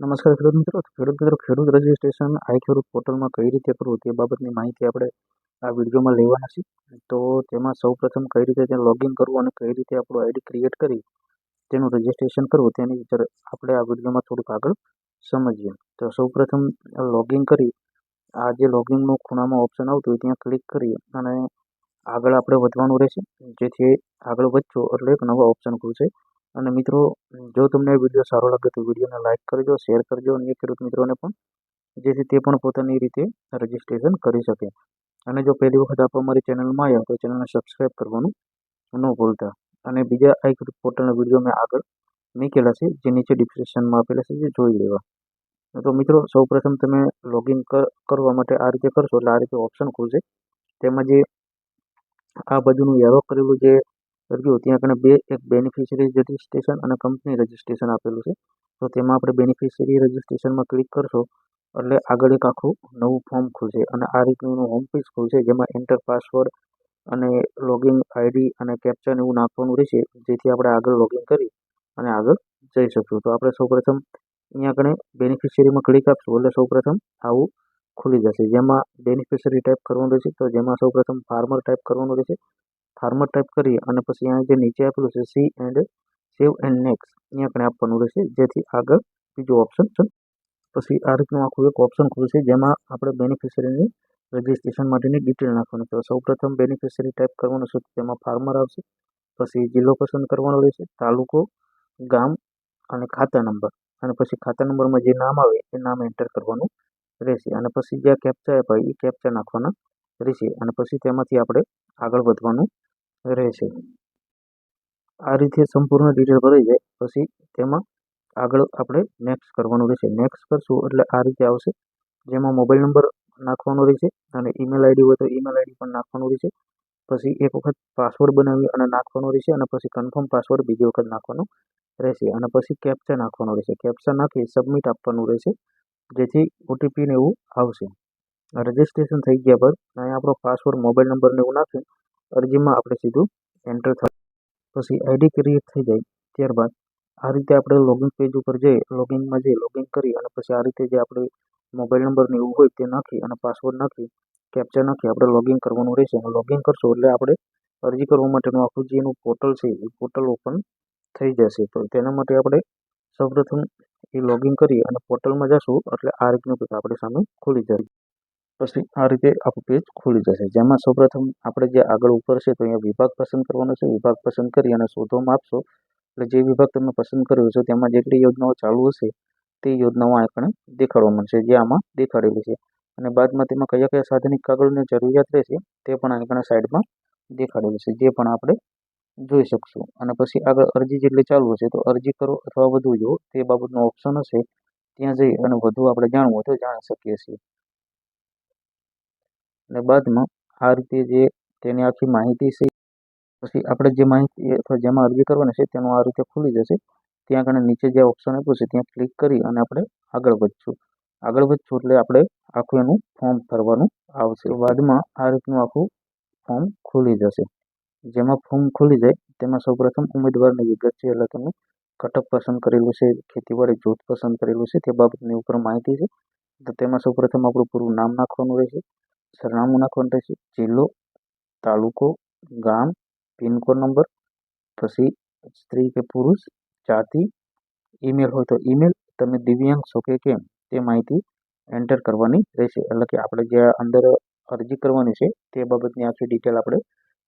નમસ્કાર ખેડૂત રજિસ્ટ્રેશન ખેડૂત પોર્ટલમાં કઈ રીતે કરવું તે બાબતની માહિતી આપણે આ વિડીયોમાં લેવાના છીએ. તો તેમાં સૌપ્રથમ કઈ રીતે તેને લોગિન કરવું અને કઈ રીતે આપણું આઈડી ક્રિએટ કરી તેનું રજિસ્ટ્રેશન કરવું તેની આપણે આ વિડીયોમાં થોડુંક આગળ સમજીએ. તો સૌપ્રથમ લોગિન કરી આ જે લોગિનનું ખૂણામાં ઓપ્શન આવતું હોય ત્યાં ક્લિક કરી અને આગળ આપણે વધવાનું રહેશે. જેથી આગળ વધશો એટલે એક નવા ઓપ્શન ખુલશે. અને મિત્રો, જો તમને વિડીયો સારો લાગે તો વિડીયોને લાઇક કરજો, શેર કરજો અન્ય ખેડૂત મિત્રોને પણ, જેથી તે પણ પોતાની રીતે રજિસ્ટ્રેશન કરી શકે. અને જો પહેલી વખત આપ અમારી ચેનલમાં આવ્યા તો ચેનલને સબસ્ક્રાઈબ કરવાનું ન ભૂલતા. અને બીજા આ ખેડૂત પોર્ટલના વિડીયો મેં આગળ મૂકેલા છે, જે નીચે ડિસ્ક્રિપ્શનમાં આપેલા છે, જે જોઈ લેવા. તો મિત્રો, સૌપ્રથમ તમે લોગિન કરવા માટે આ રીતે કરશો એટલે આ રીતે ઓપ્શન ખુલશે. તેમાં જે આ બાજુનું એરો કરેલું જે રહ્યું ત્યાં આગળ એક બેનિફિશિયરી રજિસ્ટ્રેશન અને કંપની રજિસ્ટ્રેશન આપેલું છે. તો તેમાં આપણે બેનિફિશિયરી રજિસ્ટ્રેશનમાં ક્લિક કરશો એટલે આગળ એક આખું નવું ફોર્મ ખુલશે અને આ રીતનું હોમ પેજ ખુલશે, જેમાં એન્ટર પાસવર્ડ અને લોગિન આઈડી અને કેપ્ચા એવું નાખવાનું રહેશે, જેથી આપણે આગળ લોગિન કરી અને આગળ જઈ શકશું. તો આપણે સૌપ્રથમ અહીંયા આગળ બેનિફિશિયરીમાં ક્લિક આપશું એટલે સૌપ્રથમ આવું ખુલી જશે, જેમાં બેનિફિશિયરી ટાઈપ કરવાનું રહેશે. તો જેમાં સૌપ્રથમ ફાર્મર ટાઈપ કરવાનું રહેશે. ફાર્મર ટાઈપ કરી અને પછી અહીંયા જે નીચે આપેલું છે C and save and next અહીંયા આપણે આપવાનું રહેશે, જેથી આગળ બીજું ઓપ્શન પછી આ રીતનું આખું એક ઓપ્શન ખુલશે, જેમાં આપણે બેનિફિશિયરીની રજિસ્ટ્રેશન માટેની ડિટેલ નાખવાની. તો સૌપ્રથમ બેનિફિશિયરી ટાઈપ કરવાનું છે, તેમાં ફાર્મર આવશે. પછી જિલ્લો પસંદ કરવાનો રહેશે, તાલુકો, ગામ અને ખાતા નંબર. અને પછી ખાતા નંબરમાં જે નામ આવે એ નામ એન્ટર કરવાનું રહેશે. અને પછી જે કેપ્ચા આપ્યા એ કેપ્ચા નાખવાના રહેશે. અને પછી તેમાંથી આપણે આગળ વધવાનું રહેશે. આ રીતે સંપૂર્ણ ડિટેલ ભરાઈ જાય પછી તેમાં આગળ આપણે નેક્સ્ટ કરવાનું રહેશે. નેક્સ્ટ કરશું એટલે આ રીતે આવશે, જેમાં મોબાઈલ નંબર નાખવાનો રહેશે અને ઈમેલ આઈડી હોય તો ઈમેલ આઈડી પણ નાખવાનું રહેશે. પછી એક વખત પાસવર્ડ બનાવી અને નાખવાનો રહેશે અને પછી કન્ફર્મ પાસવર્ડ બીજી વખત નાખવાનો રહેશે. અને પછી કેપ્ચા નાખવાનો રહેશે. કેપ્ચા નાખી સબમિટ આપવાનું રહેશે, જેથી ઓટીપી ને એવું આવશે. રજિસ્ટ્રેશન થઈ ગયા બાદ અહીંયા આપણો પાસવર્ડ, મોબાઈલ નંબર ને એવું નાખી અરજીમાં આપણે સીધું એન્ટર થાય. પછી આઈડી ક્રિએટ થઈ જાય ત્યારબાદ આ રીતે આપણે લોગિન પેજ ઉપર જઈ લોગિનમાં જઈ લોગિન કરી અને પછી આ રીતે જે આપણે મોબાઈલ નંબર ને એવું હોય તે નાખી અને પાસવર્ડ નાખી કેપ્ચા નાખી આપણે લોગિન કરવાનું રહેશે. અને લોગિન કરશો એટલે આપણે અરજી કરવા માટેનું આખું જે એનું પોર્ટલ છે એ પોર્ટલ ઓપન થઈ જશે. તો તેના માટે આપણે સૌપ્રથમ એ લોગિન કરી અને પોર્ટલમાં જશું એટલે આ રીતનું કંઈક આપણી સામે ખુલી જાય. પછી આ રીતે આખું પેજ ખુલી જશે, જેમાં સૌપ્રથમ આપણે જે આગળ ઉપર છે તો અહીંયા વિભાગ પસંદ કરવાનો છે. વિભાગ પસંદ કરી અને શોધવામાં આપશો એટલે જે વિભાગ તમે પસંદ કર્યો છે તેમાં જેટલી યોજનાઓ ચાલુ હશે તે યોજનાઓ આપણે દેખાડવા મળશે, જે આમાં દેખાડેલી છે. અને બાદમાં તેમાં કયા કયા સાધનિક કાગળની જરૂરિયાત રહેશે તે પણ આગળ સાઈડમાં દેખાડેલું છે, જે પણ આપણે જોઈ શકશું. અને પછી આગળ અરજી જેટલી ચાલુ હશે તો અરજી કરો અથવા વધુ જો તે બાબતનો ઓપ્શન હશે ત્યાં જઈ અને વધુ આપણે જાણવું હોય તો જાણી શકીએ છીએ. અને બાદમાં આ રીતે જે તેની આખી માહિતી છે પછી આપણે જે માહિતી અથવા જેમાં અરજી કરવાની છે તેનું આ રીતે ખુલી જશે. ત્યાં આગળ નીચે જે ઓપ્શન આપ્યું છે ત્યાં ક્લિક કરી અને આપણે આગળ વધશું. આગળ વધશું એટલે આપણે આખું એનું ફોર્મ ભરવાનું આવશે. બાદમાં આ રીતનું આખું ફોર્મ ખુલી જશે, જેમાં ફોર્મ ખુલી જાય તેમાં સૌપ્રથમ ઉમેદવારની વિગત છે એટલે તમે ઘટક પસંદ કરેલું છે, ખેતીવાડી જૂથ પસંદ કરેલું છે તે બાબતની ઉપર માહિતી છે. તો તેમાં સૌપ્રથમ આપણું પૂરું નામ નાખવાનું રહેશે, સરનામું નાખવાનું રહેશે, જિલ્લો, તાલુકો, ગામ, પિનકોડ નંબર, પછી સ્ત્રી કે પુરુષ, જાતિ, ઈમેલ હોય તો ઈમેલ, તમે દિવ્યાંગ છો કે કેમ તે માહિતી એન્ટર કરવાની રહેશે. એટલે કે આપણે જે અંદર અરજી કરવાની છે તે બાબતની આખી ડિટેલ આપણે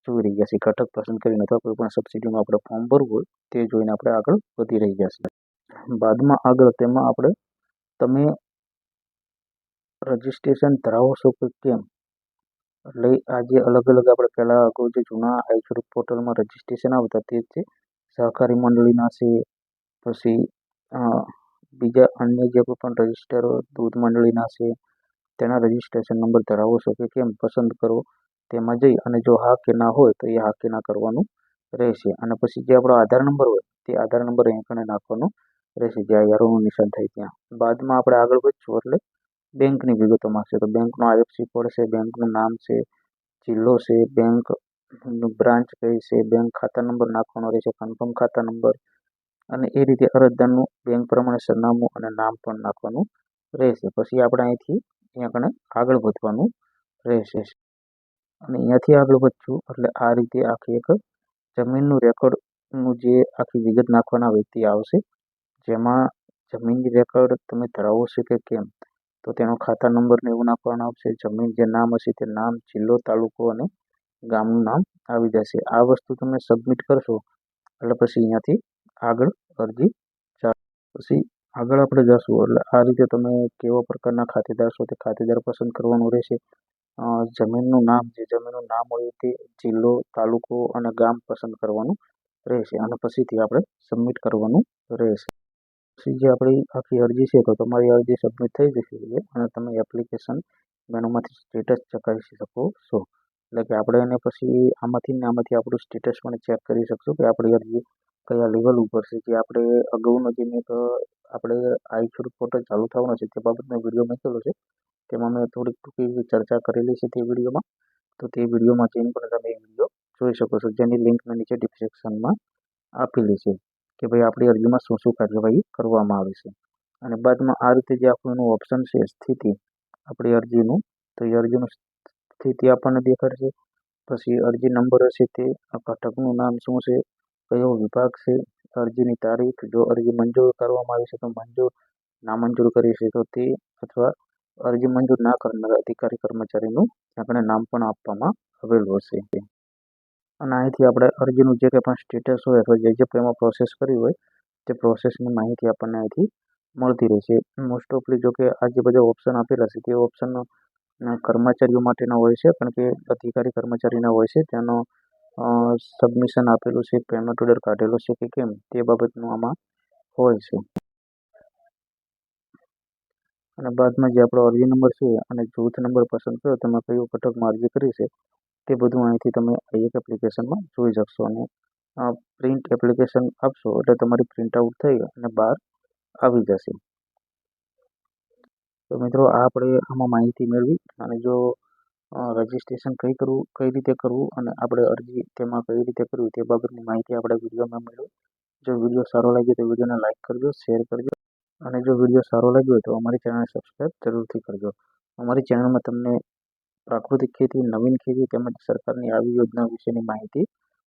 જોઈ રહી જશે. ઘટક પસંદ કરીને અથવા કોઈ પણ સબસિડીમાં આપણે ફોર્મ ભરવું હોય તે જોઈને આપણે આગળ વધી રહી જશે. બાદમાં આગળ તેમાં આપણે તમે રજિસ્ટ્રેશન ધરાવો છો કે કેમ, એટલે આ જે અલગ અલગ આપણે પહેલાં અગાઉ જે જૂના ખેડૂત પોર્ટલમાં રજિસ્ટ્રેશન આવતા તે જ છે. સહકારી મંડળીના છે, પછી બીજા અન્ય જે કોઈ પણ રજિસ્ટર દૂધ મંડળીના છે તેના રજિસ્ટ્રેશન નંબર ધરાવો છો કે કેમ પસંદ કરો. તેમાં જઈ અને જો હા કે ના હોય તો એ હા કે ના કરવાનું રહેશે. અને પછી જે આપણો આધાર નંબર હોય તે આધાર નંબર અહીં કણે નાખવાનો રહેશે, જ્યાં એરોનું નિશાન થાય ત્યાં. બાદમાં આપણે આગળ વધશું એટલે બેંકની વિગતો માંગશે. તો બેંકનો આઈએફએસસી કોડ છે, બેંકનું નામ છે, જિલ્લો છે, બેંક બ્રાન્ચ કઈ છે, બેંક ખાતા નંબર નાખવાનો રહેશે, કન્ફર્મ ખાતા નંબર, અને એ રીતે અરજદારનું બેંક પ્રમાણે સરનામું અને નામ પણ નાખવાનું રહેશે. પછી આપણે અહીંથી અહીંયા કણે આગળ વધવાનું રહેશે અને અહીંયાથી આગળ વધશું એટલે આ રીતે આખી એક જમીનનું રેકોર્ડનું જે આખી વિગત નાખવાના વ્યક્તિ આવશે, જેમાં જમીનની રેકોર્ડ તમે ધરાવો છો કે કેમ, તો તેનો ખાતા નંબર ને એવું નાખવાનું આવશે. જમીન જે નામ હશે તે નામ, જિલ્લો, તાલુકો અને ગામનું નામ આવી જશે. આ વસ્તુ તમે સબમિટ કરશો એટલે પછી અહીંયાથી આગળ અરજી પછી આગળ આપણે જશું એટલે આ રીતે તમે કેવા પ્રકારના ખાતેદાર છો તે ખાતેદાર પસંદ કરવાનું રહેશે. જમીનનું નામ, જે જમીનનું નામ હોય તે જિલ્લો, તાલુકો અને ગામ પસંદ કરવાનું રહેશે અને પછીથી આપણે સબમિટ કરવાનું રહેશે. પછી જે આપણી આખી અરજી છે તો તમારી અરજી સબમિટ થઈ જશે અને તમે એપ્લિકેશન મેનુમાંથી સ્ટેટસ ચકાસી શકો છો. એટલે કે આપણે એને પછી આમાંથી આપણું સ્ટેટસ પણ ચેક કરી શકશું કે આપણી અરજી કયા લેવલ ઉપર છે. જે આપણે અગાઉનો જે મેં આપણે આઈ ખેડૂત પોર્ટલ ચાલુ થવાનું છે તે બાબતનો વિડીયો મૂકેલો છે, તેમાં મેં થોડીક ટૂંકી ચર્ચા કરેલી છે તે વિડીયોમાં. તો તે વિડીયોમાં જઈને પણ તમે એ વિડીયો જોઈ શકો છો, જેની લિંક મેં નીચે ડિસ્ક્રિપ્શનમાં આપેલી છે કે ભાઈ આપણી અરજીમાં શું શું કાર્યવાહી કરવામાં આવે છે. અને બાદમાં આ રીતે જે આપણું એનું ઓપ્શન છે સ્થિતિ આપણી અરજીનું, તો એ અરજીનું સ્થિતિ આપણને દેખાડશે. પછી અરજી નંબર હશે તે, ઘટકનું નામ શું છે, કયો વિભાગ છે, અરજીની તારીખ, જો અરજી મંજૂર કરવામાં આવી છે તો મંજૂર, નામંજૂર કરી છે તો તે, અથવા અરજી મંજૂર ના કરનાર અધિકારી કર્મચારીનું આપણે નામ પણ આપવામાં આવેલું હશે. અને અહીંથી આપણે અરજીનું જે કંઈ પણ સ્ટેટસ હોય અથવા જે એમાં પ્રોસેસ કરી હોય તે પ્રોસેસની માહિતી આપણને અહીંથી મળતી રહેશે. મોસ્ટ ઓફલી જો કે આ જે બધા ઓપ્શન આપેલા છે તે ઓપ્શન કર્મચારીઓ માટેના હોય છે, કારણ કે અધિકારી કર્મચારીના હોય છે. તેનો સબમિશન આપેલું છે, પેમેન્ટ ઓર્ડર કાઢેલો છે કે કેમ તે બાબતનું આમાં હોય છે. અને બાદમાં જે આપણો અરજી નંબર છે અને જૂથ નંબર પસંદ કરો, તમે કયું ઘટકમાં અરજી કરી છે તે બધું અહીંથી તમે એક એપ્લિકેશનમાં જોઈ શકશો. અને પ્રિન્ટ એપ્લિકેશન આપશો એટલે તમારી પ્રિન્ટ આઉટ થઈ અને બહાર આવી જશે. તો મિત્રો આપણે આમાં માહિતી મેળવી અને જો રજિસ્ટ્રેશન કઈ રીતે કરવું અને આપણે અરજી તેમાં કઈ રીતે કરવી તે બાબતની માહિતી આપણે વિડીયોમાં મેળવી. જો વિડીયો સારો લાગ્યો તો વિડીયોને લાઇક કરજો, શેર કરજો અને જો વિડીયો સારો લાગ્યો હોય તો અમારી ચેનલને સબસ્ક્રાઈબ જરૂરથી કરજો. અમારી ચેનલમાં તમને પ્રાકૃતિક ખેતી, નવીન ખેતી તેમજ સરકારની આવી યોજના વિશેની માહિતી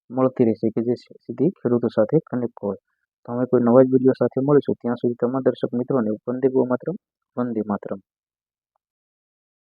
મળતી રહેશે કે જે સીધી ખેડૂતો સાથે કનેક્ટ હોય. તો અમે કોઈ નવા જ વિડીયો સાથે મળીશું. ત્યાં સુધી તમામ દર્શક મિત્રોને વંદે ગો માતરમ, વંદે માતરમ.